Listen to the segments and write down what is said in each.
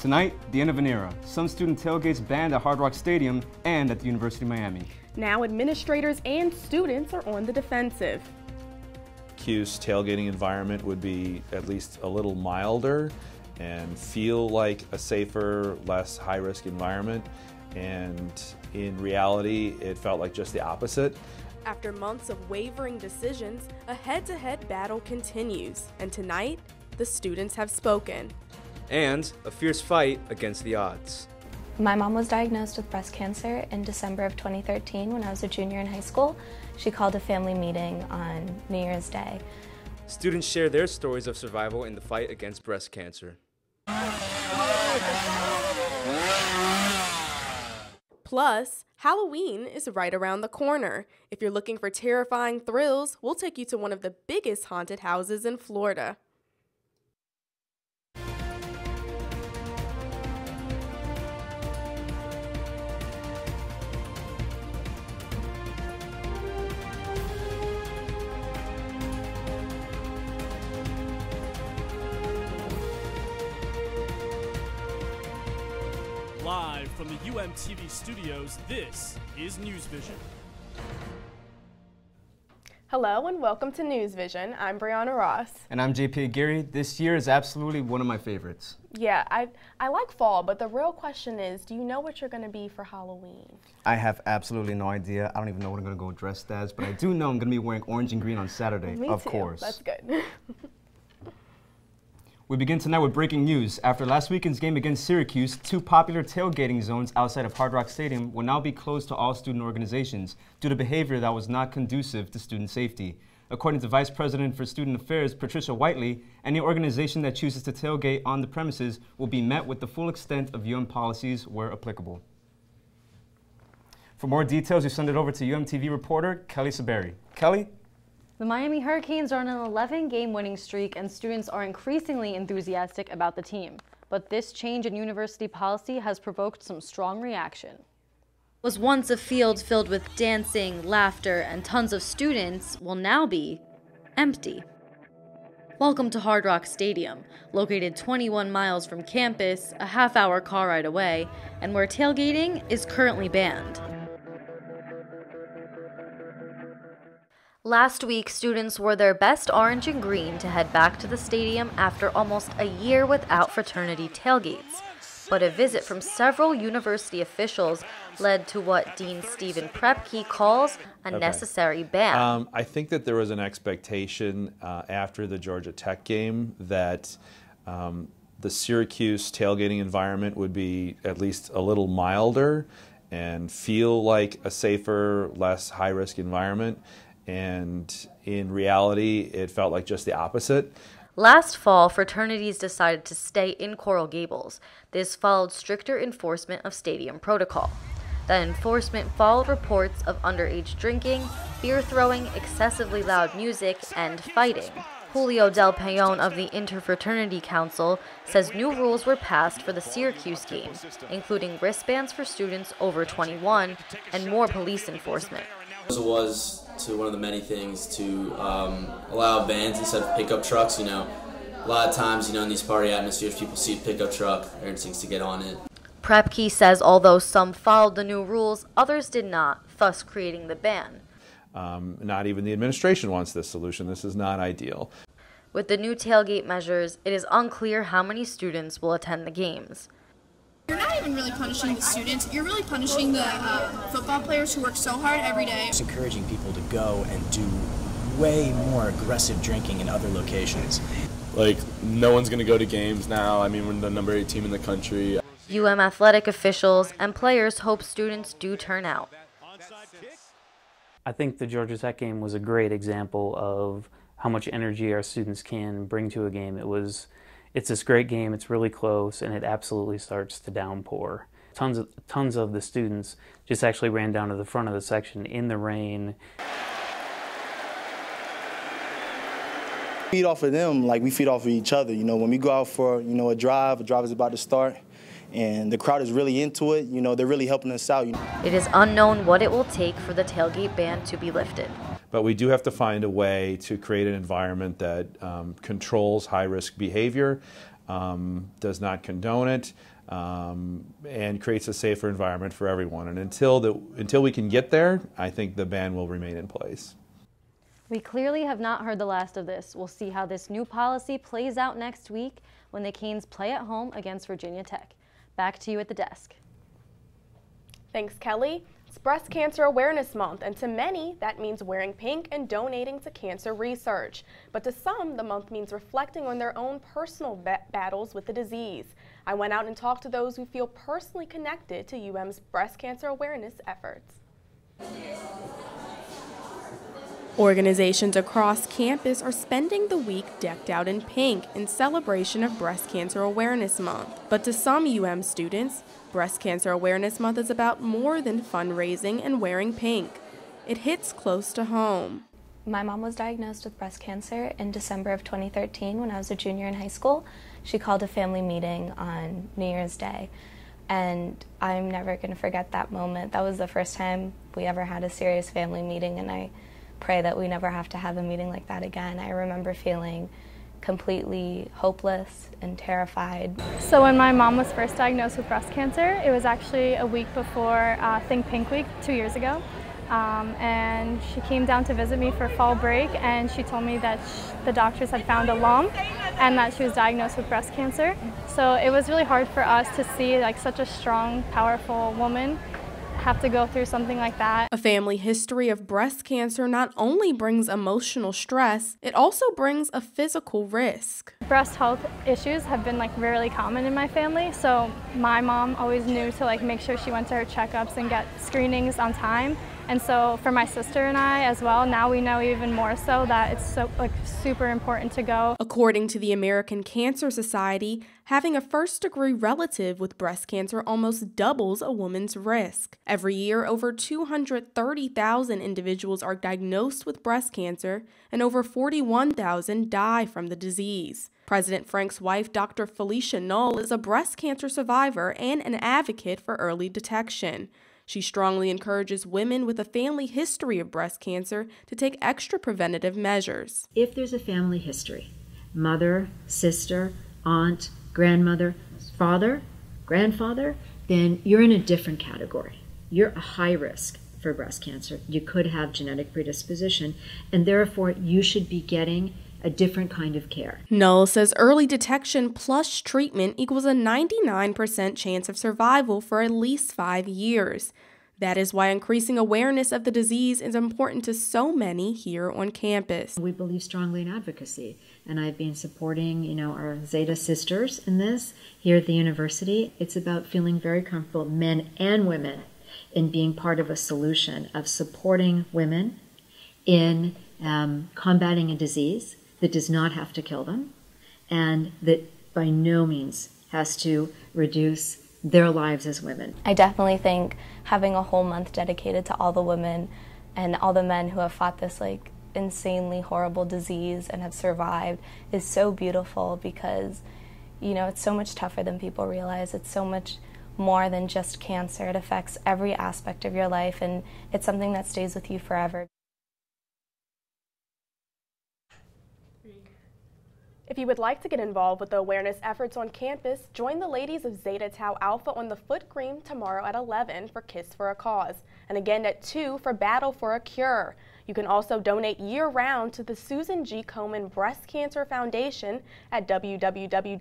Tonight, the end of an era. Some student tailgates banned at Hard Rock Stadium and at the University of Miami. Now administrators and students are on the defensive. Syracuse's tailgating environment would be at least a little milder and feel like a safer, less high-risk environment. And in reality, it felt like just the opposite. After months of wavering decisions, a head-to-head battle continues. And tonight, the students have spoken. And a fierce fight against the odds. My mom was diagnosed with breast cancer in December of 2013 when I was a junior in high school. She called a family meeting on New Year's Day. Students share their stories of survival in the fight against breast cancer. Plus, Halloween is right around the corner. If you're looking for terrifying thrills, we'll take you to one of the biggest haunted houses in Florida. Live from the UMTV studios, this is NewsVision. Hello and welcome to NewsVision. I'm Brianna Ross. And I'm JP Aguirre. This year is absolutely one of my favorites. Yeah, I like fall, but the real question is, do you know what you're going to be for Halloween? I have absolutely no idea. I don't even know what I'm going to go dressed as, but I do know I'm going to be wearing orange and green on Saturday, Me of too. course. That's good. We begin tonight with breaking news. After last weekend's game against Syracuse, two popular tailgating zones outside of Hard Rock Stadium will now be closed to all student organizations due to behavior that was not conducive to student safety. According to Vice President for Student Affairs, Patricia Whiteley, any organization that chooses to tailgate on the premises will be met with the full extent of UM policies where applicable. For more details, we send it over to UMTV reporter Kelly Saberi. Kelly? The Miami Hurricanes are on an 11-game winning streak, and students are increasingly enthusiastic about the team. But this change in university policy has provoked some strong reaction. Was once a field filled with dancing, laughter, and tons of students will now be empty. Welcome to Hard Rock Stadium, located 21 miles from campus, a half-hour car ride away, and where tailgating is currently banned. Last week, students wore their best orange and green to head back to the stadium after almost a year without fraternity tailgates. But a visit from several university officials led to what Dean Stephen Prepke calls a necessary ban. I think that there was an expectation after the Georgia Tech game that the Syracuse tailgating environment would be at least a little milder and feel like a safer, less high-risk environment. And in reality, it felt like just the opposite. Last fall, fraternities decided to stay in Coral Gables. This followed stricter enforcement of stadium protocol. That enforcement followed reports of underage drinking, beer throwing, excessively loud music, and fighting. Julio Del Peon of the Interfraternity Council says new rules were passed for the Syracuse game, including wristbands for students over 21 and more police enforcement. It was to one of the many things to allow vans instead of pickup trucks. You know, a lot of times, in these party atmospheres, people see a pickup truck, their instincts to get on it. Prepke says although some followed the new rules, others did not, thus creating the ban. Not even the administration wants this solution. This is not ideal. With the new tailgate measures, it is unclear how many students will attend the games. You're not even really punishing the students, you're really punishing the football players who work so hard every day. It's encouraging people to go and do way more aggressive drinking in other locations. Like, no one's going to go to games now. I mean, we're the number 8 team in the country. UM athletic officials and players hope students do turn out. I think the Georgia Tech game was a great example of how much energy our students can bring to a game. It's this great game, it's really close, and it absolutely starts to downpour. Tons of the students just actually ran down to the front of the section in the rain. Feed off of them like we feed off of each other. When we go out for, a drive is about to start, and the crowd is really into it, they're really helping us out. It is unknown what it will take for the tailgate ban to be lifted. But we do have to find a way to create an environment that controls high-risk behavior, does not condone it, and creates a safer environment for everyone. And until we can get there, I think the ban will remain in place. We clearly have not heard the last of this. We'll see how this new policy plays out next week when the Canes play at home against Virginia Tech. Back to you at the desk. Thanks, Kelly. It's Breast Cancer Awareness Month, and to many, that means wearing pink and donating to cancer research. But to some, the month means reflecting on their own personal battles with the disease. I went out and talked to those who feel personally connected to UM's breast cancer awareness efforts. Organizations across campus are spending the week decked out in pink in celebration of Breast Cancer Awareness Month. But to some UM students, Breast Cancer Awareness Month is about more than fundraising and wearing pink. It hits close to home. My mom was diagnosed with breast cancer in December of 2013 when I was a junior in high school. She called a family meeting on New Year's Day, and I'm never going to forget that moment. That was the first time we ever had a serious family meeting, and I pray that we never have to have a meeting like that again. I remember feeling completely hopeless and terrified. So when my mom was first diagnosed with breast cancer, it was actually a week before Think Pink Week 2 years ago. And she came down to visit me for fall break, and she told me that the doctors had found a lump and that she was diagnosed with breast cancer. So it was really hard for us to see like such a strong, powerful woman have to go through something like that. A family history of breast cancer not only brings emotional stress, it also brings a physical risk. Breast health issues have been like really common in my family, so my mom always knew to like make sure she went to her checkups and get screenings on time. And so for my sister and I as well, now we know even more so that it's so super important to go. According to the American Cancer Society, having a first-degree relative with breast cancer almost doubles a woman's risk. Every year, over 230,000 individuals are diagnosed with breast cancer, and over 41,000 die from the disease. President Frank's wife, Dr. Felicia Null, is a breast cancer survivor and an advocate for early detection. She strongly encourages women with a family history of breast cancer to take extra preventative measures. If there's a family history, mother, sister, aunt, grandmother, father, grandfather, then you're in a different category. You're a high risk for breast cancer. You could have genetic predisposition, and therefore you should be getting a different kind of care. Null says early detection plus treatment equals a 99% chance of survival for at least 5 years. That is why increasing awareness of the disease is important to so many here on campus. We believe strongly in advocacy, and I've been supporting, our Zeta sisters in this here at the university. It's about feeling very comfortable, men and women, in being part of a solution of supporting women in combating a disease that does not have to kill them, and that by no means has to reduce their lives as women. I definitely think having a whole month dedicated to all the women and all the men who have fought this insanely horrible disease and have survived is so beautiful, because it's so much tougher than people realize. It's so much more than just cancer. It affects every aspect of your life, and it's something that stays with you forever. If you would like to get involved with the awareness efforts on campus, join the ladies of Zeta Tau Alpha on the Foot Cream tomorrow at 11 for Kiss for a Cause, and again at 2 for Battle for a Cure. You can also donate year-round to the Susan G. Komen Breast Cancer Foundation at www.komen.org.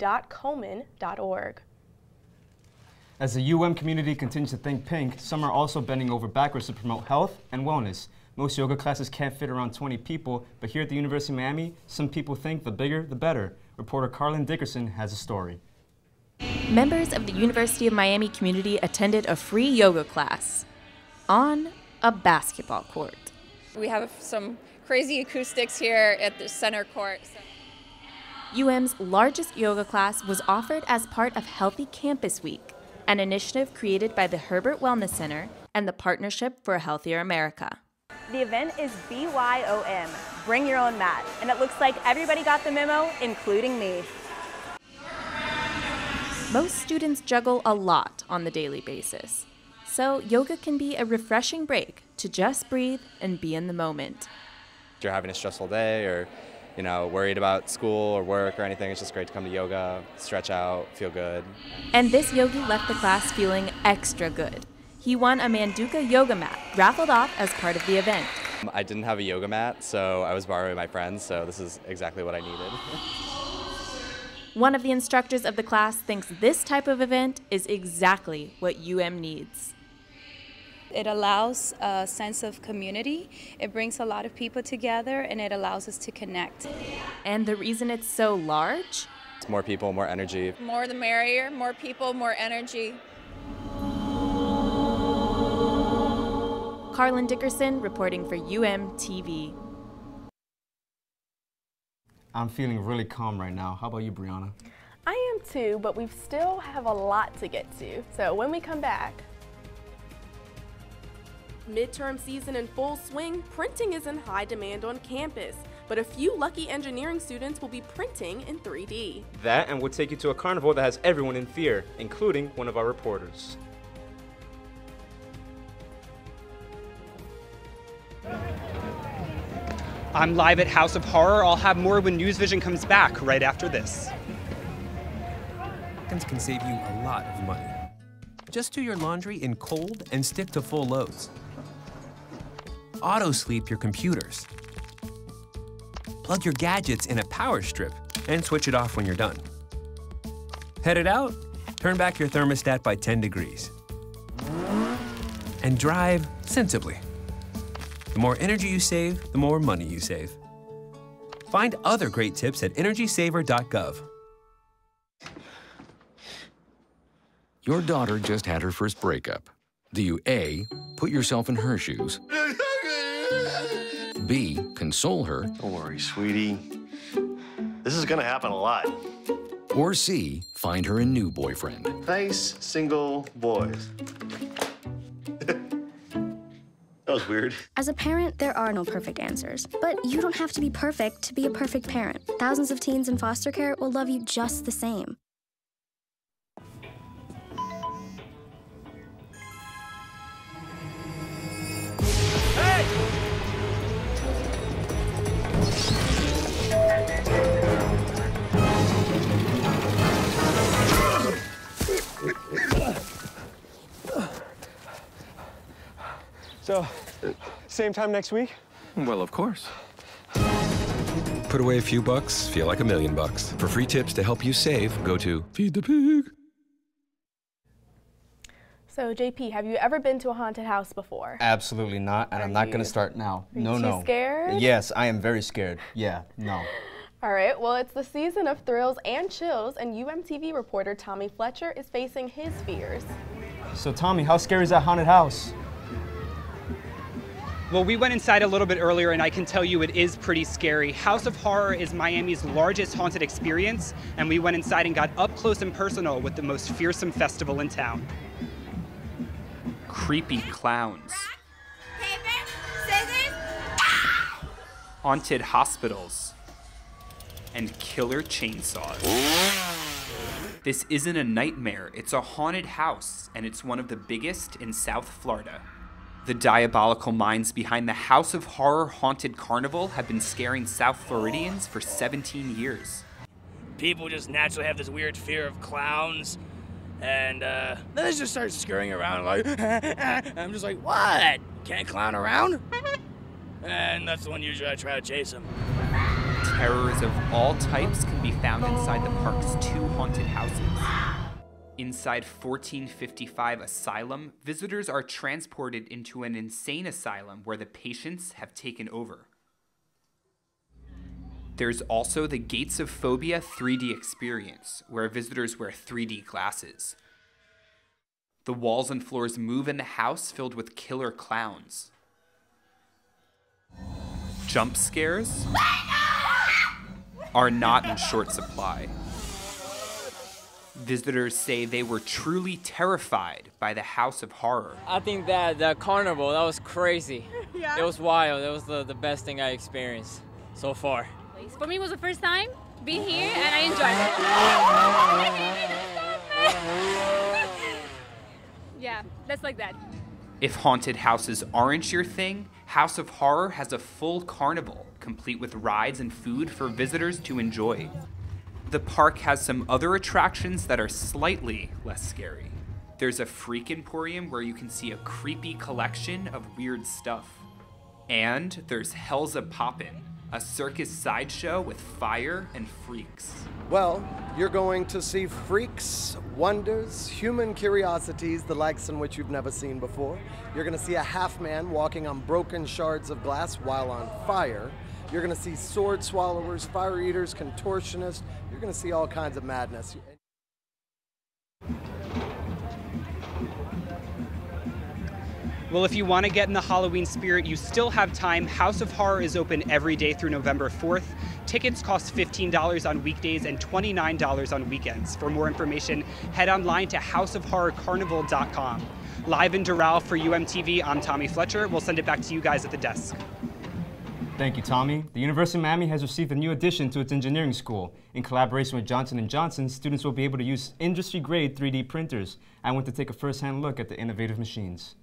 As the UM community continues to think pink, some are also bending over backwards to promote health and wellness. Most yoga classes can't fit around 20 people, but here at the University of Miami, some people think the bigger, the better. Reporter Carlin Dickerson has a story. Members of the University of Miami community attended a free yoga class on a basketball court. We have some crazy acoustics here at the center court. UM's largest yoga class was offered as part of Healthy Campus Week, an initiative created by the Herbert Wellness Center and the Partnership for a Healthier America. The event is BYOM, Bring Your Own Mat, and it looks like everybody got the memo, including me. Most students juggle a lot on the daily basis, so yoga can be a refreshing break to just breathe and be in the moment. You're having a stressful day, or worried about school or work or anything. It's just great to come to yoga, stretch out, feel good. And this yogi left the class feeling extra good. He won a Manduka yoga mat, raffled off as part of the event. I didn't have a yoga mat, so I was borrowing my friends, so this is exactly what I needed. One of the instructors of the class thinks this type of event is exactly what needs. It allows a sense of community, it brings a lot of people together, and it allows us to connect. And the reason it's so large? It's more people, more energy. More the merrier, more people, more energy. Carlin Dickerson reporting for UMTV. I'm feeling really calm right now. How about you, Brianna? I am too, but we still have a lot to get to. So when we come back, midterm season in full swing, printing is in high demand on campus, but a few lucky engineering students will be printing in 3D. That, and we'll take you to a carnival that has everyone in fear, including one of our reporters. I'm live at House of Horror. I'll have more when NewsVision comes back right after this. Can save you a lot of money. Just do your laundry in cold and stick to full loads. Auto-sleep your computers. Plug your gadgets in a power strip and switch it off when you're done. Headed out? Turn back your thermostat by 10 degrees. And drive sensibly. The more energy you save, the more money you save. Find other great tips at energysaver.gov. Your daughter just had her first breakup. Do you A, put yourself in her shoes? B, console her? Don't worry, sweetie. This is gonna happen a lot. Or C, find her a new boyfriend? Nice, single boys. That was weird. As a parent, there are no perfect answers. But you don't have to be perfect to be a perfect parent. Thousands of teens in foster care will love you just the same. So, same time next week? Well, of course. Put away a few bucks, feel like $1 million. For free tips to help you save, go to Feed the Pig. So, JP, have you ever been to a haunted house before? Absolutely not, and I'm not going to start now. Are you too scared? Yes, I am very scared. Yeah, no. All right, well, it's the season of thrills and chills, and UMTV reporter Tommy Fletcher is facing his fears. So, Tommy, how scary is that haunted house? Well, we went inside a little bit earlier, and I can tell you it is pretty scary. House of Horror is Miami's largest haunted experience, and we went inside and got up close and personal with the most fearsome festival in town. Creepy clowns. Paper, scissors, Haunted hospitals. And killer chainsaws. This isn't a nightmare, it's a haunted house, and it's one of the biggest in South Florida. The diabolical minds behind the House of Horror Haunted Carnival have been scaring South Floridians for 17 years. People just naturally have this weird fear of clowns, and then they just start scurrying around like, I'm just like, what? Can't clown around? And that's the one usually I try to chase them. Terrors of all types can be found inside the park's 2 haunted houses. Inside 1455 Asylum, visitors are transported into an insane asylum where the patients have taken over. There's also the Gates of Phobia 3D experience, where visitors wear 3D glasses. The walls and floors move in the house filled with killer clowns. Jump scares are not in short supply. Visitors say they were truly terrified by the House of Horror. I think that the carnival, that was crazy. Yeah. It was wild. It was the best thing I experienced so far. For me, it was the first time being here, and I enjoyed it. Yeah, that's like that. If haunted houses aren't your thing, House of Horror has a full carnival complete with rides and food for visitors to enjoy. The park has some other attractions that are slightly less scary. There's a freak emporium where you can see a creepy collection of weird stuff. And there's Hell's a Poppin', a circus sideshow with fire and freaks. Well, you're going to see freaks, wonders, human curiosities, the likes in which you've never seen before. You're going to see a half-man walking on broken shards of glass while on fire. You're going to see sword swallowers, fire eaters, contortionists. You're going to see all kinds of madness. Well, if you want to get in the Halloween spirit, you still have time. House of Horror is open every day through November 4th. Tickets cost $15 on weekdays and $29 on weekends. For more information, head online to houseofhorrorcarnival.com. Live in Doral for UMTV, I'm Tommy Fletcher. We'll send it back to you guys at the desk. Thank you, Tommy. The University of Miami has received a new addition to its engineering school. In collaboration with Johnson & Johnson, students will be able to use industry-grade 3D printers. I went to take a first-hand look at the innovative machines.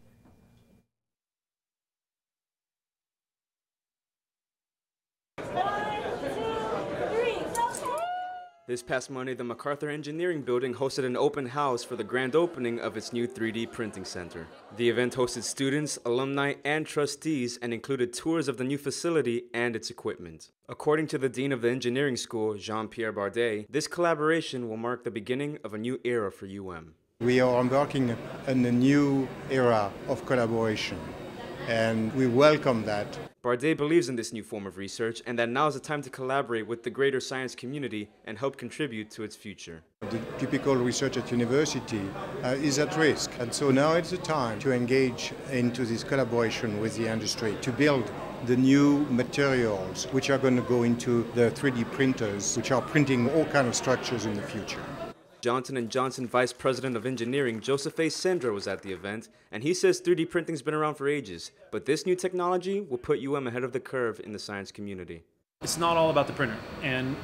This past Monday, the MacArthur Engineering Building hosted an open house for the grand opening of its new 3D printing center. The event hosted students, alumni, and trustees and included tours of the new facility and its equipment. According to the dean of the engineering school, Jean-Pierre Bardet, this collaboration will mark the beginning of a new era for UM. We are embarking on a new era of collaboration, and we welcome that. Bardet believes in this new form of research and that now is the time to collaborate with the greater science community and help contribute to its future. The typical research at university is at risk, and so now it's the time to engage into this collaboration with the industry to build the new materials which are going to go into the 3D printers which are printing all kinds of structures in the future. Johnson & Johnson Vice President of Engineering Joseph A. Sendra was at the event, and he says 3D printing's been around for ages, but this new technology will put UM ahead of the curve in the science community. It's not all about the printer, and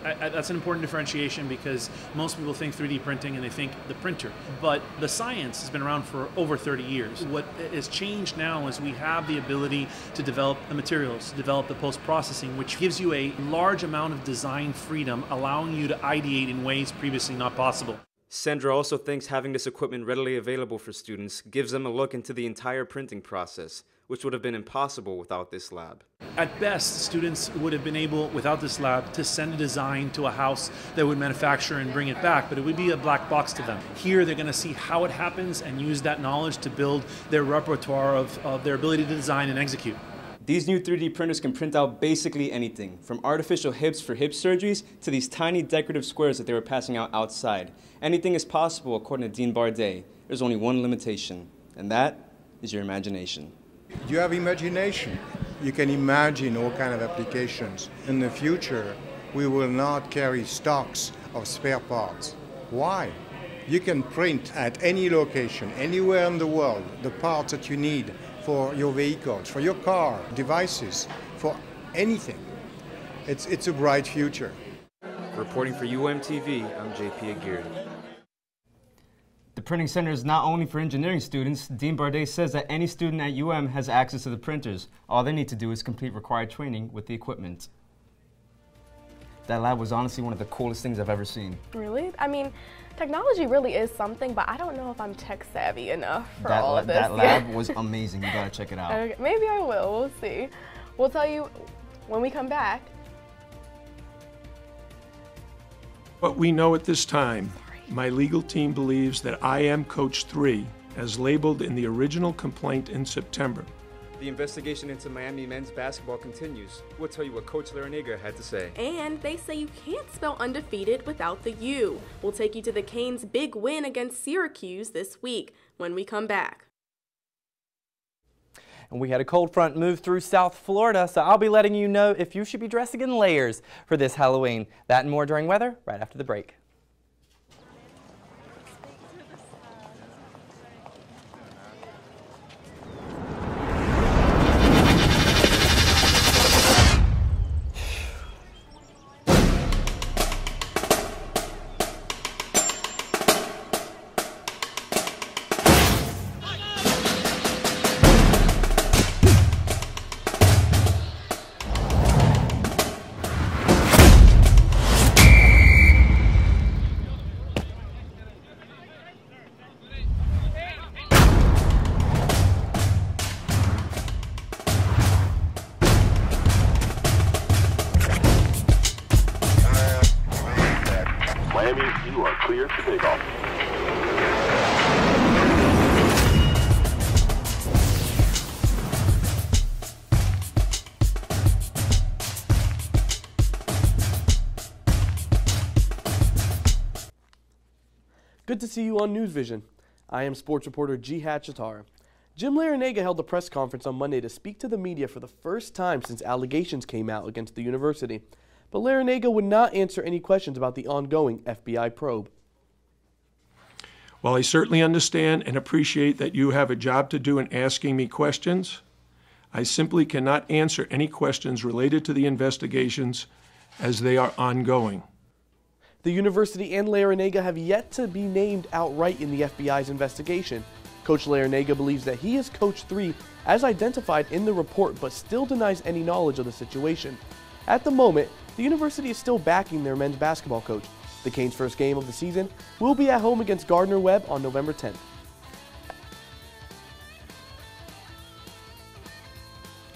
that's an important differentiation because most people think 3D printing and they think the printer, but the science has been around for over 30 years. What has changed now is we have the ability to develop the materials, develop the post-processing, which gives you a large amount of design freedom, allowing you to ideate in ways previously not possible. Sendra also thinks having this equipment readily available for students gives them a look into the entire printing process, which would have been impossible without this lab. At best, students would have been able, without this lab, to send a design to a house that would manufacture and bring it back, but it would be a black box to them. Here, they're going to see how it happens and use that knowledge to build their repertoire of their ability to design and execute. These new 3D printers can print out basically anything, from artificial hips for hip surgeries to these tiny decorative squares that they were passing out outside. Anything is possible, according to Dean Bardet. There's only one limitation, and that is your imagination. You have imagination. You can imagine all kinds of applications. In the future, we will not carry stocks of spare parts. Why? You can print at any location, anywhere in the world, the parts that you need for your vehicles, for your car, devices, for anything. It's a bright future. Reporting for UMTV, I'm JP Aguirre. The printing center is not only for engineering students. Dean Bardet says that any student at UM has access to the printers. All they need to do is complete required training with the equipment. That lab was honestly one of the coolest things I've ever seen. Really? I mean, technology really is something, but I don't know if I'm tech savvy enough for all of this. That lab was amazing. You gotta check it out. Okay, maybe I will. We'll see. We'll tell you when we come back. What we know at this time, my legal team believes that I am Coach 3, as labeled in the original complaint in September. The investigation into Miami men's basketball continues. We'll tell you what Coach Larinaga had to say. And they say you can't spell undefeated without the U. We'll take you to the Canes' big win against Syracuse this week when we come back. And we had a cold front move through South Florida, so I'll be letting you know if you should be dressing in layers for this Halloween. That and more during weather right after the break. Miami, you are clear to take off. Good to see you on NewsVision. I am sports reporter G. Hatchatara. Jim Larrañaga held a press conference on Monday to speak to the media for the first time since allegations came out against the university. But Larrañaga would not answer any questions about the ongoing FBI probe. While I certainly understand and appreciate that you have a job to do in asking me questions, I simply cannot answer any questions related to the investigations as they are ongoing. The university and Larrañaga have yet to be named outright in the FBI's investigation. Coach Larrañaga believes that he is Coach 3 as identified in the report, but still denies any knowledge of the situation. At the moment, the university is still backing their men's basketball coach. The Canes' first game of the season will be at home against Gardner-Webb on November 10th.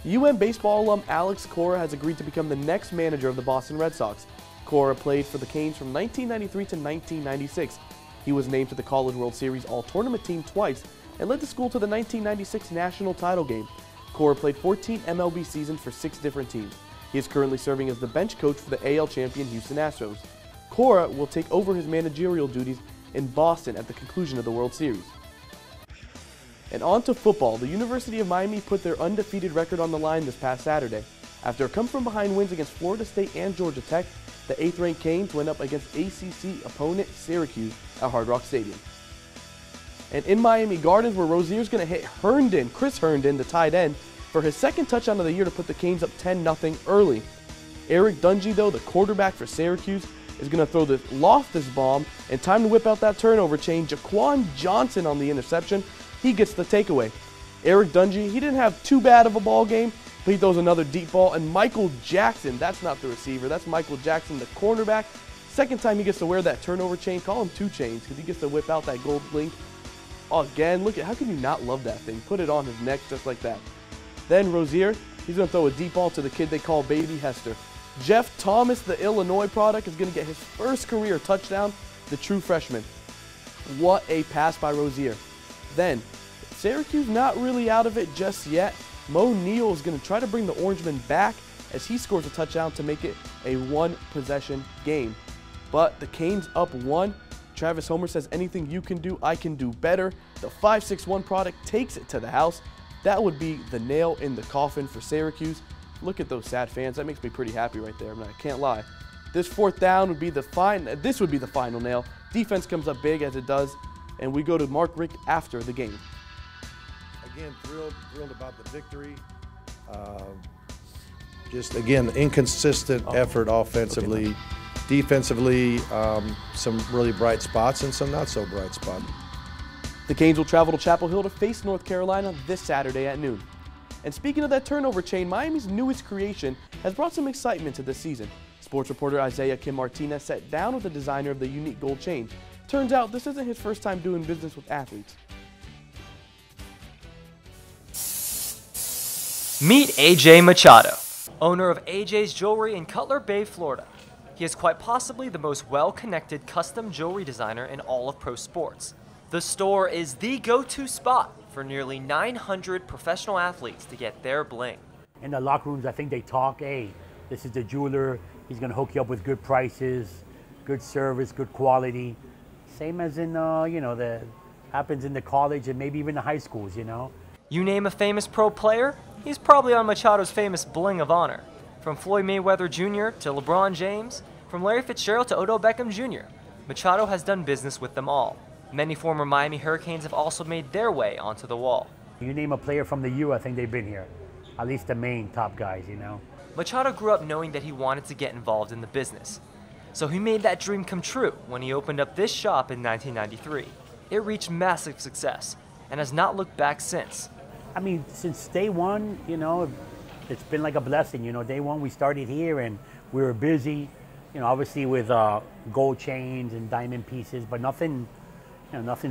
UM baseball alum Alex Cora has agreed to become the next manager of the Boston Red Sox. Cora played for the Canes from 1993 to 1996. He was named to the College World Series All-Tournament team twice and led the school to the 1996 national title game. Cora played 14 MLB seasons for 6 different teams. He is currently serving as the bench coach for the AL champion Houston Astros. Cora will take over his managerial duties in Boston at the conclusion of the World Series. And on to football. The University of Miami put their undefeated record on the line this past Saturday. After a come-from-behind wins against Florida State and Georgia Tech, the 8th-ranked Canes went up against ACC opponent Syracuse at Hard Rock Stadium. And in Miami Gardens, where Rozier's going to hit Chris Herndon, the tight end, for his second touchdown of the year to put the Canes up 10-0 early. Eric Dungy, though, the quarterback for Syracuse, is going to throw the Loftus bomb, and time to whip out that turnover chain. Jaquan Johnson on the interception. He gets the takeaway. Eric Dungy, he didn't have too bad of a ball game, but he throws another deep ball. And Michael Jackson, that's not the receiver, that's Michael Jackson, the cornerback. Second time he gets to wear that turnover chain. Call him 2 chains because he gets to whip out that gold link. Again, look at, how can you not love that thing? Put it on his neck just like that. Then Rozier, he's going to throw a deep ball to the kid they call Baby Hester. Jeff Thomas, the Illinois product, is going to get his first career touchdown, the true freshman. What a pass by Rozier. Then, Syracuse not really out of it just yet. Mo Neal is going to try to bring the Orangemen back as he scores a touchdown to make it a 1-possession game. But the Canes up 1. Travis Homer says, anything you can do, I can do better. The 5-6-1 product takes it to the house. That would be the nail in the coffin for Syracuse. Look at those sad fans. That makes me pretty happy right there. I mean, I can't lie. This 4th down would be the final nail. Defense comes up big as it does, and we go to Mark Richt after the game. Again, thrilled about the victory. Just again, inconsistent effort offensively. Okay. Defensively, some really bright spots and some not so bright spots. The Canes will travel to Chapel Hill to face North Carolina this Saturday at noon. And speaking of that turnover chain, Miami's newest creation has brought some excitement to this season. Sports reporter Isaiah Kim Martinez sat down with the designer of the unique gold chain. Turns out this isn't his first time doing business with athletes. Meet AJ Machado, owner of AJ's Jewelry in Cutler Bay, Florida. He is quite possibly the most well-connected custom jewelry designer in all of pro sports. The store is the go-to spot for nearly 900 professional athletes to get their bling. In the locker rooms, I think they talk, hey, this is the jeweler, he's gonna hook you up with good prices, good service, good quality. Same as in, that happens in the college and maybe even the high schools, You name a famous pro player, he's probably on Machado's famous bling of honor. From Floyd Mayweather Jr. to LeBron James, from Larry Fitzgerald to Odell Beckham Jr., Machado has done business with them all. Many former Miami Hurricanes have also made their way onto the wall. You name a player from the U, I think they've been here. At least the main top guys, Machado grew up knowing that he wanted to get involved in the business. So he made that dream come true when he opened up this shop in 1993. It reached massive success and has not looked back since. I mean, since day one, it's been like a blessing. Day one we started here and we were busy, obviously with gold chains and diamond pieces, but nothing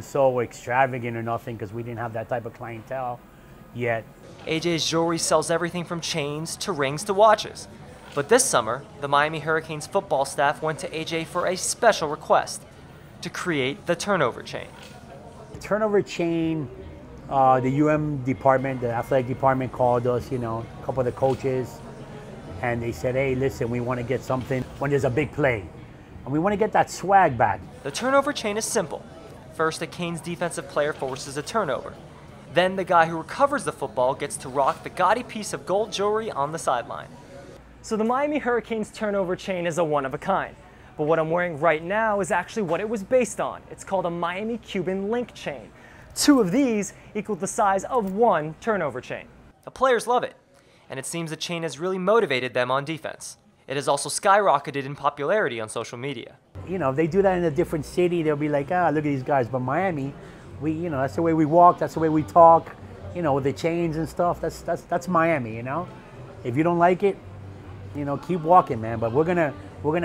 so extravagant or nothing because we didn't have that type of clientele yet. AJ's Jewelry sells everything from chains to rings to watches. But this summer, the Miami Hurricanes football staff went to AJ for a special request to create the turnover chain. Turnover chain, the UM department, the athletic department called us, you know, a couple of the coaches, and they said, hey, listen, we want to get something when there's a big play, and we want to get that swag back. The turnover chain is simple. First, a Canes defensive player forces a turnover. Then the guy who recovers the football gets to rock the gaudy piece of gold jewelry on the sideline. So the Miami Hurricanes turnover chain is a one-of-a-kind. But what I'm wearing right now is actually what it was based on. It's called a Miami Cuban link chain. 2 of these equal the size of 1 turnover chain. The players love it, and it seems the chain has really motivated them on defense. It has also skyrocketed in popularity on social media. You know, if they do that in a different city, they'll be like, ah, look at these guys. But Miami, you know, that's the way we walk, that's the way we talk, you know, with the chains and stuff. That's Miami, you know. If you don't like it, you know, keep walking, man. But we're gonna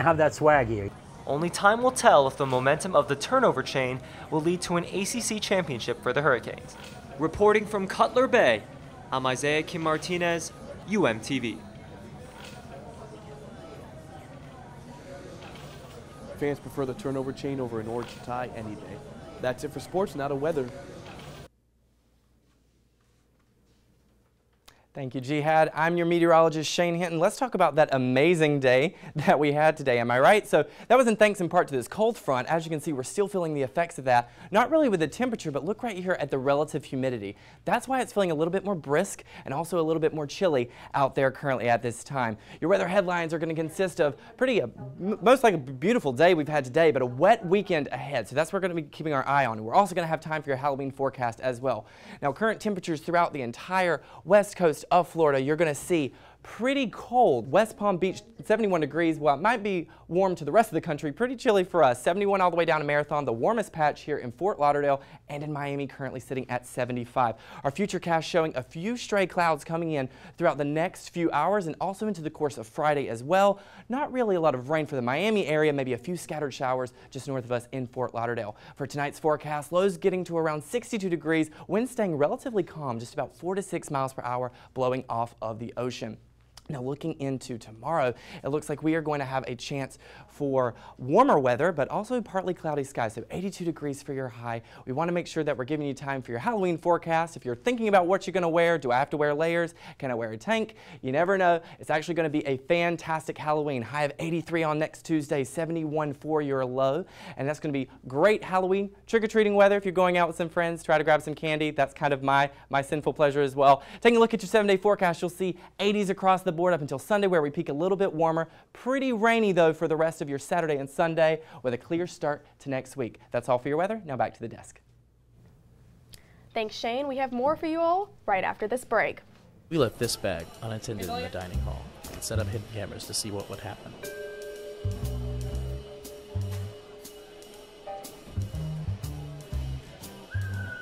have that swag here. Only time will tell if the momentum of the turnover chain will lead to an ACC championship for the Hurricanes. Reporting from Cutler Bay, I'm Isaiah Kim Martinez, UMTV. Fans prefer the turnover chain over an orange tie any day. That's it for sports, now to weather. Thank you, Jihad. I'm your meteorologist, Shane Hinton. Let's talk about that amazing day that we had today. Am I right? So that was in thanks in part to this cold front. As you can see, we're still feeling the effects of that. Not really with the temperature, but look right here at the relative humidity. That's why it's feeling a little bit more brisk and also a little bit more chilly out there currently at this time. Your weather headlines are going to consist of most like a beautiful day we've had today, but a wet weekend ahead. So that's what we're going to be keeping our eye on. And we're also going to have time for your Halloween forecast as well. Now, current temperatures throughout the entire west coast of Florida, you're going to see pretty cold. West Palm Beach, 71 degrees. While it might be warm to the rest of the country, pretty chilly for us. 71 all the way down to Marathon, the warmest patch here in Fort Lauderdale, and in Miami currently sitting at 75. Our futurecast showing a few stray clouds coming in throughout the next few hours and also into the course of Friday as well. Not really a lot of rain for the Miami area, maybe a few scattered showers just north of us in Fort Lauderdale. For tonight's forecast, lows getting to around 62 degrees, winds staying relatively calm, just about 4 to 6 miles per hour, blowing off of the ocean. Now, looking into tomorrow, it looks like we are going to have a chance for warmer weather, but also partly cloudy skies, so 82 degrees for your high. We want to make sure that we're giving you time for your Halloween forecast. If you're thinking about what you're going to wear, do I have to wear layers? Can I wear a tank? You never know. It's actually going to be a fantastic Halloween. High of 83 on next Tuesday, 71 for your low, and that's going to be great Halloween trick-or-treating weather. If you're going out with some friends, try to grab some candy. That's kind of my sinful pleasure as well. Taking a look at your 7-day forecast, you'll see 80s across the board up until Sunday, where we peak a little bit warmer. Pretty rainy, though, for the rest of your Saturday and Sunday, with a clear start to next week. That's all for your weather. Now back to the desk. Thanks, Shane. We have more for you all right after this break. We left this bag unattended in the dining hall and set up hidden cameras to see what would happen.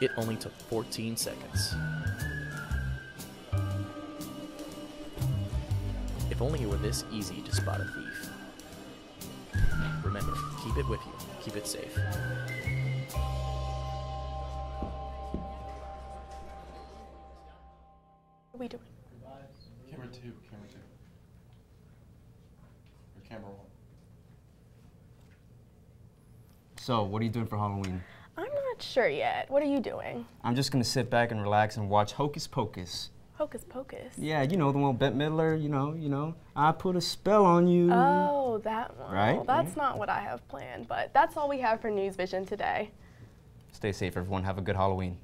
It only took 14 seconds. If only it were this easy to spot a thief. Remember, keep it with you. Keep it safe. What are we doing? Camera 2. Or camera 1. So, what are you doing for Halloween? I'm not sure yet. What are you doing? I'm just going to sit back and relax and watch Hocus Pocus. Hocus Pocus? Yeah, you know, the one with Bette Midler, you know, I put a spell on you. Oh, that one. Right? Well, that's not what I have planned, but that's all we have for NewsVision today. Stay safe, everyone. Have a good Halloween.